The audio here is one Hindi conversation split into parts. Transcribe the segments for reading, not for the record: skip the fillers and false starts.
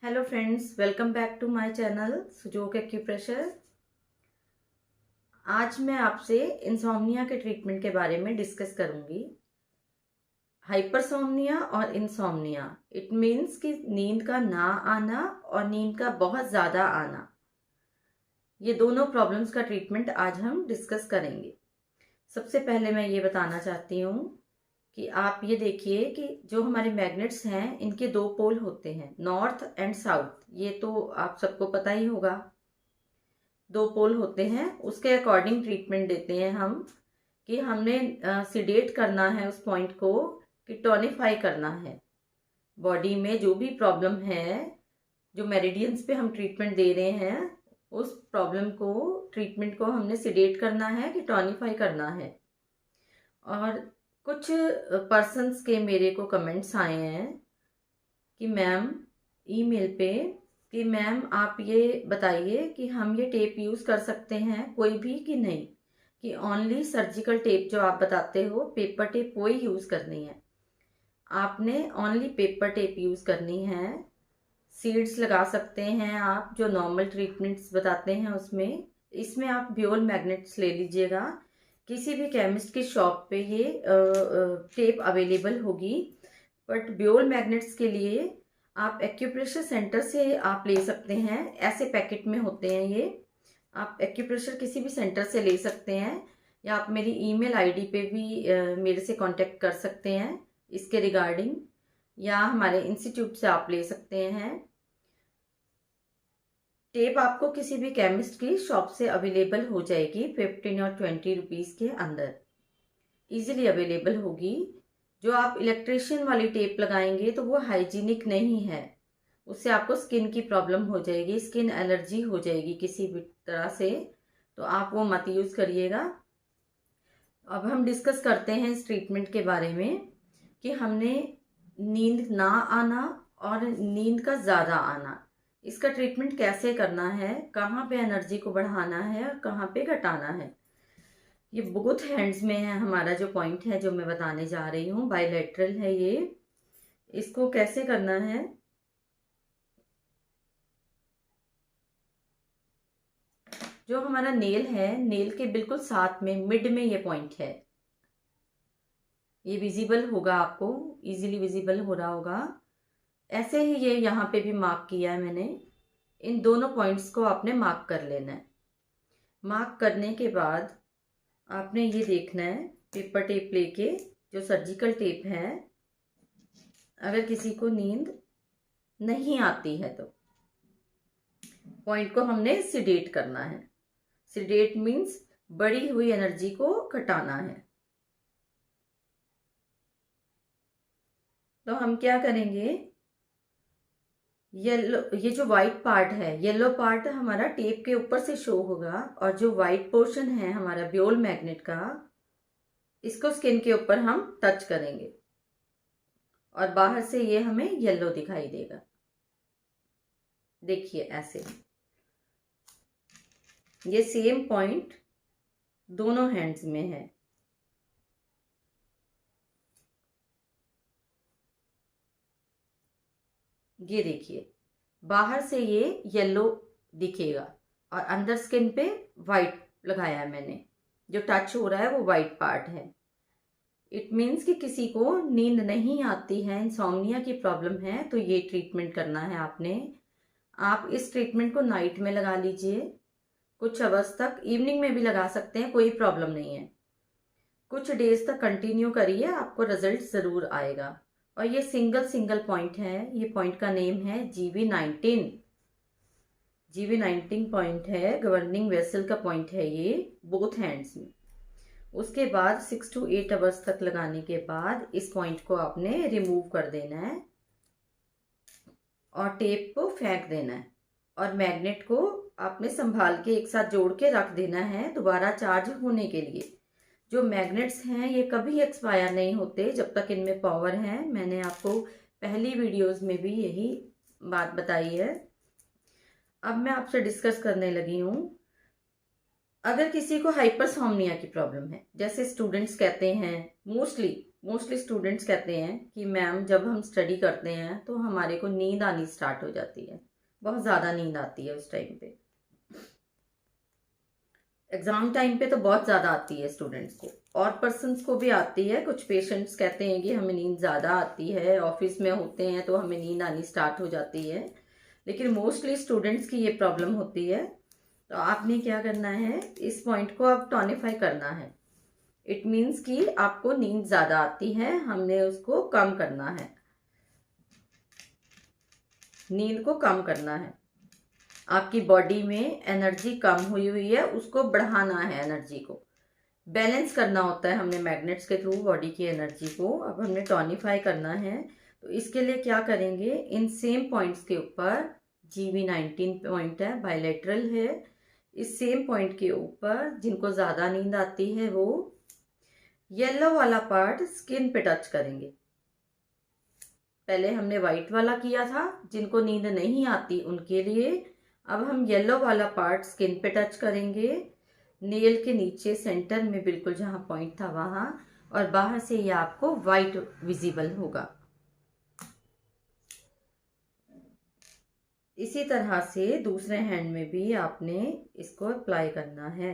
Hello friends, welcome back to my channel Sujok acupressure. आज मैं आपसे इंसोम्निया के ट्रीटमेंट के बारे में डिस्कस करूंगी। हाइपरसोम्निया और इंसोम्निया इट मीन्स कि नींद का ना आना और नींद का बहुत ज़्यादा आना। ये दोनों प्रॉब्लम्स का ट्रीटमेंट आज हम डिस्कस करेंगे। सबसे पहले मैं ये बताना चाहती हूँ कि आप ये देखिए कि जो हमारे मैग्नेट्स हैं इनके दो पोल होते हैं, नॉर्थ एंड साउथ। ये तो आप सबको पता ही होगा। दो पोल होते हैं, उसके अकॉर्डिंग ट्रीटमेंट देते हैं हम कि हमने सिडेट करना है उस पॉइंट को, कि टोनिफाई करना है बॉडी में जो भी प्रॉब्लम है। जो मेरिडियंस पे हम ट्रीटमेंट दे रहे हैं उस प्रॉब्लम को, ट्रीटमेंट को हमने सिडेट करना है कि टोनिफाई करना है। और कुछ पर्सन्स के मेरे को कमेंट्स आए हैं कि मैम, ईमेल पे, कि मैम आप ये बताइए कि हम ये टेप यूज़ कर सकते हैं कोई भी कि नहीं, कि ओनली सर्जिकल टेप जो आप बताते हो, पेपर टेप वही यूज़ करनी है। आपने ओनली पेपर टेप यूज़ करनी है। सीड्स लगा सकते हैं आप, जो नॉर्मल ट्रीटमेंट्स बताते हैं उसमें। इसमें आप ब्योल मैग्नेट्स ले लीजिएगा, किसी भी केमिस्ट की शॉप पे ये टेप अवेलेबल होगी। बट ब्योल मैग्नेट्स के लिए आप एक्यूप्रेशर सेंटर से आप ले सकते हैं। ऐसे पैकेट में होते हैं ये। आप एक्यूप्रेशर किसी भी सेंटर से ले सकते हैं, या आप मेरी ईमेल आईडी पे भी मेरे से कांटेक्ट कर सकते हैं इसके रिगार्डिंग, या हमारे इंस्टीट्यूट से आप ले सकते हैं। टेप आपको किसी भी केमिस्ट की शॉप से अवेलेबल हो जाएगी, 15 और 20 रुपीज़ के अंदर इजीली अवेलेबल होगी। जो आप इलेक्ट्रिशियन वाली टेप लगाएंगे तो वो हाइजीनिक नहीं है, उससे आपको स्किन की प्रॉब्लम हो जाएगी, स्किन एलर्जी हो जाएगी किसी भी तरह से, तो आप वो मत यूज़ करिएगा। अब हम डिस्कस करते हैं इस ट्रीटमेंट के बारे में कि हमने नींद ना आना और नींद का ज़्यादा आना, इसका ट्रीटमेंट कैसे करना है, कहाँ पे एनर्जी को बढ़ाना है और कहाँ पे घटाना है। ये बोथ हैंड्स में है हमारा जो पॉइंट है, जो मैं बताने जा रही हूँ, बायलैटरल है ये। इसको कैसे करना है, जो हमारा नेल है, नेल के बिल्कुल साथ में मिड में ये पॉइंट है। ये विजिबल होगा आपको, इजीली विजिबल हो रहा होगा। ऐसे ही ये यहाँ पे भी मार्क किया है मैंने। इन दोनों पॉइंट्स को आपने मार्क कर लेना है। मार्क करने के बाद आपने ये देखना है, पेपर टेप लेके, जो सर्जिकल टेप है, अगर किसी को नींद नहीं आती है तो पॉइंट को हमने सिडेट करना है। सिडेट मीन्स बढ़ी हुई एनर्जी को घटाना है। तो हम क्या करेंगे, येलो, ये जो व्हाइट पार्ट है, येलो पार्ट हमारा टेप के ऊपर से शो होगा, और जो व्हाइट पोर्शन है हमारा ब्योल मैग्नेट का, इसको स्किन के ऊपर हम टच करेंगे और बाहर से ये हमें येलो दिखाई देगा। देखिए ऐसे, ये सेम पॉइंट दोनों हैंड्स में है। ये देखिए, बाहर से ये येलो दिखेगा और अंदर स्किन पे वाइट लगाया है मैंने। जो टच हो रहा है वो वाइट पार्ट है। इट मीन्स कि किसी को नींद नहीं आती है, इंसोम्निया की प्रॉब्लम है, तो ये ट्रीटमेंट करना है आपने। आप इस ट्रीटमेंट को नाइट में लगा लीजिए, कुछ आवर्स तक, इवनिंग में भी लगा सकते हैं, कोई प्रॉब्लम नहीं है। कुछ डेज तक कंटिन्यू करिए, आपको रिजल्ट ज़रूर आएगा। और ये सिंगल सिंगल पॉइंट है, ये पॉइंट का नेम है GV19। GV19 पॉइंट है, गवर्निंग वेसल का पॉइंट है ये, बोथ हैंड्स में। उसके बाद 6 to 8 आवर्स तक लगाने के बाद इस पॉइंट को आपने रिमूव कर देना है और टेप को फेंक देना है, और मैग्नेट को आपने संभाल के एक साथ जोड़ के रख देना है दोबारा चार्ज होने के लिए। जो मैग्नेट्स हैं ये कभी एक्सपायर नहीं होते जब तक इनमें पावर है। मैंने आपको पहली वीडियोस में भी यही बात बताई है। अब मैं आपसे डिस्कस करने लगी हूँ, अगर किसी को हाइपरसोम्निया की प्रॉब्लम है, जैसे स्टूडेंट्स कहते हैं मोस्टली, मोस्टली स्टूडेंट्स कहते हैं कि मैम जब हम स्टडी करते हैं तो हमारे को नींद आनी स्टार्ट हो जाती है, बहुत ज़्यादा नींद आती है उस टाइम पे। एग्ज़ाम टाइम पे तो बहुत ज़्यादा आती है स्टूडेंट्स को, और पर्सन्स को भी आती है। कुछ पेशेंट्स कहते हैं कि हमें नींद ज़्यादा आती है, ऑफिस में होते हैं तो हमें नींद आनी स्टार्ट हो जाती है, लेकिन मोस्टली स्टूडेंट्स की ये प्रॉब्लम होती है। तो आपने क्या करना है, इस पॉइंट को आप टॉनिफाई करना है। इट मीन्स कि आपको नींद ज़्यादा आती है, हमने उसको कम करना है, नींद को कम करना है। आपकी बॉडी में एनर्जी कम हुई है, उसको बढ़ाना है, एनर्जी को बैलेंस करना होता है हमने मैग्नेट्स के थ्रू बॉडी की एनर्जी को। अब हमने टॉनिफाई करना है, तो इसके लिए क्या करेंगे, इन सेम पॉइंट्स के ऊपर GV19 पॉइंट है, बायलैटरल है, इस सेम पॉइंट के ऊपर जिनको ज़्यादा नींद आती है वो येलो वाला पार्ट स्किन पे टच करेंगे। पहले हमने वाइट वाला किया था, जिनको नींद नहीं आती उनके लिए। अब हम येलो वाला पार्ट स्किन पे टच करेंगे, नेल के नीचे सेंटर में बिल्कुल जहाँ पॉइंट था वहाँ, और बाहर से ये आपको वाइट विजिबल होगा। इसी तरह से दूसरे हैंड में भी आपने इसको अप्लाई करना है,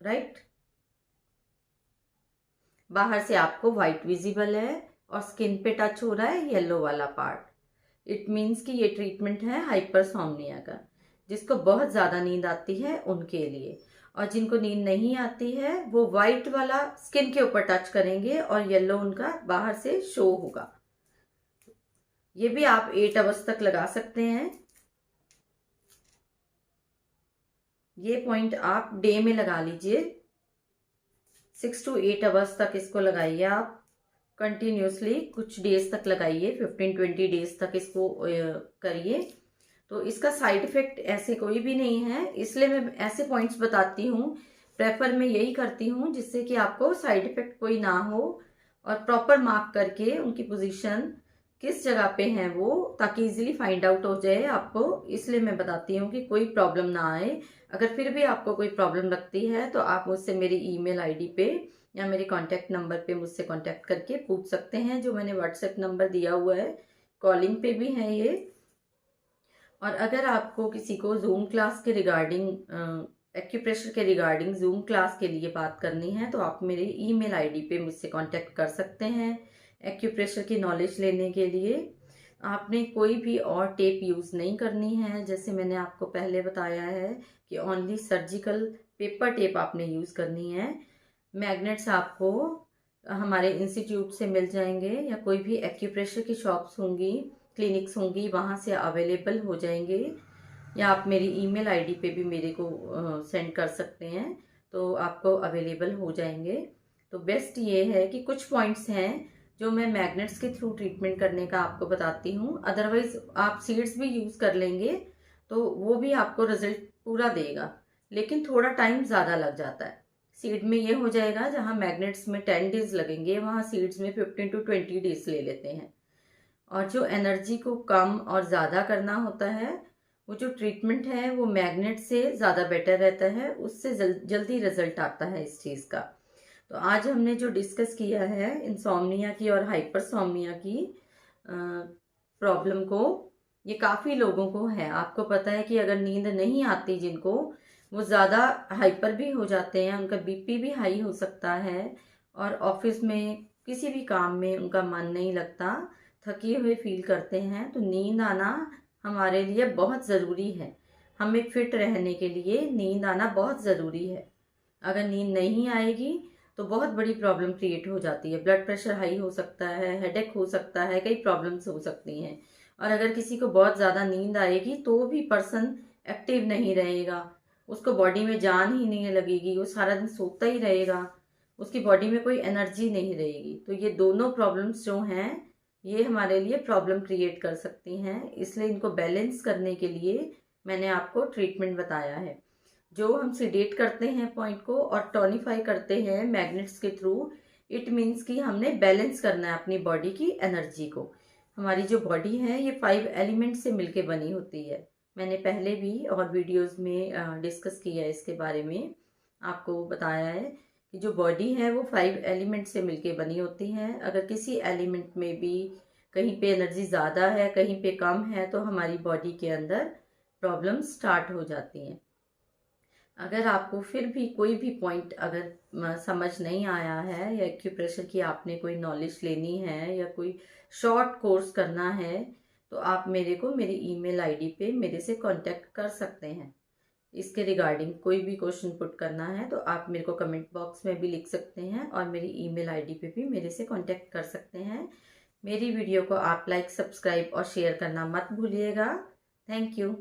राइट। बाहर से आपको वाइट विजिबल है और स्किन पे टच हो रहा है येलो वाला पार्ट। इट मीन्स कि ये ट्रीटमेंट है हाइपरसोम्निया का, जिसको बहुत ज़्यादा नींद आती है उनके लिए। और जिनको नींद नहीं आती है वो वाइट वाला स्किन के ऊपर टच करेंगे और येलो उनका बाहर से शो होगा। ये भी आप 8 आवर्स तक लगा सकते हैं। ये पॉइंट आप डे में लगा लीजिए, 6 to 8 आवर्स तक इसको लगाइए आप कंटिन्यूसली, कुछ डेज तक लगाइए, 15-20 डेज तक इसको करिए। तो इसका साइड इफेक्ट ऐसे कोई भी नहीं है, इसलिए मैं ऐसे पॉइंट्स बताती हूँ, प्रेफर मैं यही करती हूँ जिससे कि आपको साइड इफेक्ट कोई ना हो, और प्रॉपर मार्क करके उनकी पोजीशन किस जगह पे है वो, ताकि इजीली फाइंड आउट हो जाए आपको। इसलिए मैं बताती हूँ कि कोई प्रॉब्लम ना आए। अगर फिर भी आपको कोई प्रॉब्लम लगती है तो आप मुझसे मेरी ईमेल आईडी पे या मेरे कांटेक्ट नंबर पे मुझसे कांटेक्ट करके पूछ सकते हैं, जो मैंने व्हाट्सएप नंबर दिया हुआ है, कॉलिंग पे भी है ये। और अगर आपको किसी को जूम क्लास के रिगार्डिंग, एक्यूप्रेशर के रिगार्डिंग जूम क्लास के लिए बात करनी है तो आप मेरे ईमेल आईडी पे मुझसे कांटेक्ट कर सकते हैं एक्यूप्रेशर की नॉलेज लेने के लिए। आपने कोई भी और टेप यूज़ नहीं करनी है, जैसे मैंने आपको पहले बताया है कि ओनली सर्जिकल पेपर टेप आपने यूज़ करनी है। मैग्नेट्स आपको हमारे इंस्टीट्यूट से मिल जाएंगे, या कोई भी एक्यूप्रेशर की शॉप्स होंगी, क्लिनिक्स होंगी, वहाँ से अवेलेबल हो जाएंगे, या आप मेरी ईमेल आईडी पे भी मेरे को सेंड कर सकते हैं, तो आपको अवेलेबल हो जाएंगे। तो बेस्ट ये है कि कुछ पॉइंट्स हैं जो मैं मैग्नेट्स के थ्रू ट्रीटमेंट करने का आपको बताती हूँ, अदरवाइज आप सीड्स भी यूज़ कर लेंगे तो वो भी आपको रिजल्ट पूरा देगा, लेकिन थोड़ा टाइम ज़्यादा लग जाता है। सीड में ये हो जाएगा, जहाँ मैग्नेट्स में 10 डेज लगेंगे वहाँ सीड्स में 15 to 20 डेज ले लेते हैं। और जो एनर्जी को कम और ज़्यादा करना होता है, वो जो ट्रीटमेंट है वो मैग्नेट से ज़्यादा बेटर रहता है, उससे जल्दी रिजल्ट आता है इस चीज़ का। तो आज हमने जो डिस्कस किया है इंसोम्निया की और हाइपरसोम्निया की प्रॉब्लम को, ये काफ़ी लोगों को है। आपको पता है कि अगर नींद नहीं आती जिनको, वो ज़्यादा हाइपर भी हो जाते हैं, उनका बीपी भी हाई हो सकता है, और ऑफिस में किसी भी काम में उनका मन नहीं लगता, थके हुए फील करते हैं। तो नींद आना हमारे लिए बहुत ज़रूरी है, हमें फिट रहने के लिए नींद आना बहुत ज़रूरी है। अगर नींद नहीं आएगी तो बहुत बड़ी प्रॉब्लम क्रिएट हो जाती है, ब्लड प्रेशर हाई हो सकता है, हेडेक हो सकता है, कई प्रॉब्लम्स हो सकती हैं। और अगर किसी को बहुत ज़्यादा नींद आएगी तो भी पर्सन एक्टिव नहीं रहेगा, उसको बॉडी में जान ही नहीं लगेगी, वो सारा दिन सोता ही रहेगा, उसकी बॉडी में कोई एनर्जी नहीं रहेगी। तो ये दोनों प्रॉब्लम्स जो हैं ये हमारे लिए प्रॉब्लम क्रिएट कर सकती हैं, इसलिए इनको बैलेंस करने के लिए मैंने आपको ट्रीटमेंट बताया है। जो हम सिडेट करते हैं पॉइंट को और टॉनिफाई करते हैं मैग्नेट्स के थ्रू, इट मीन्स कि हमने बैलेंस करना है अपनी बॉडी की एनर्जी को। हमारी जो बॉडी है ये 5 एलिमेंट से मिलके बनी होती है, मैंने पहले भी और वीडियोस में डिस्कस किया है इसके बारे में, आपको बताया है कि जो बॉडी है वो 5 एलिमेंट से मिलके बनी होती है। अगर किसी एलिमेंट में भी कहीं पे एनर्जी ज़्यादा है, कहीं पे कम है, तो हमारी बॉडी के अंदर प्रॉब्लम स्टार्ट हो जाती हैं। अगर आपको फिर भी कोई भी पॉइंट अगर समझ नहीं आया है, या एक्यूप्रेशर की आपने कोई नॉलेज लेनी है या कोई शॉर्ट कोर्स करना है, तो आप मेरे को मेरी ईमेल आईडी पे मेरे से कांटेक्ट कर सकते हैं। इसके रिगार्डिंग कोई भी क्वेश्चन पुट करना है तो आप मेरे को कमेंट बॉक्स में भी लिख सकते हैं और मेरी ईमेल आईडी पे भी मेरे से कांटेक्ट कर सकते हैं। मेरी वीडियो को आप लाइक, सब्सक्राइब और शेयर करना मत भूलिएगा। Thank you.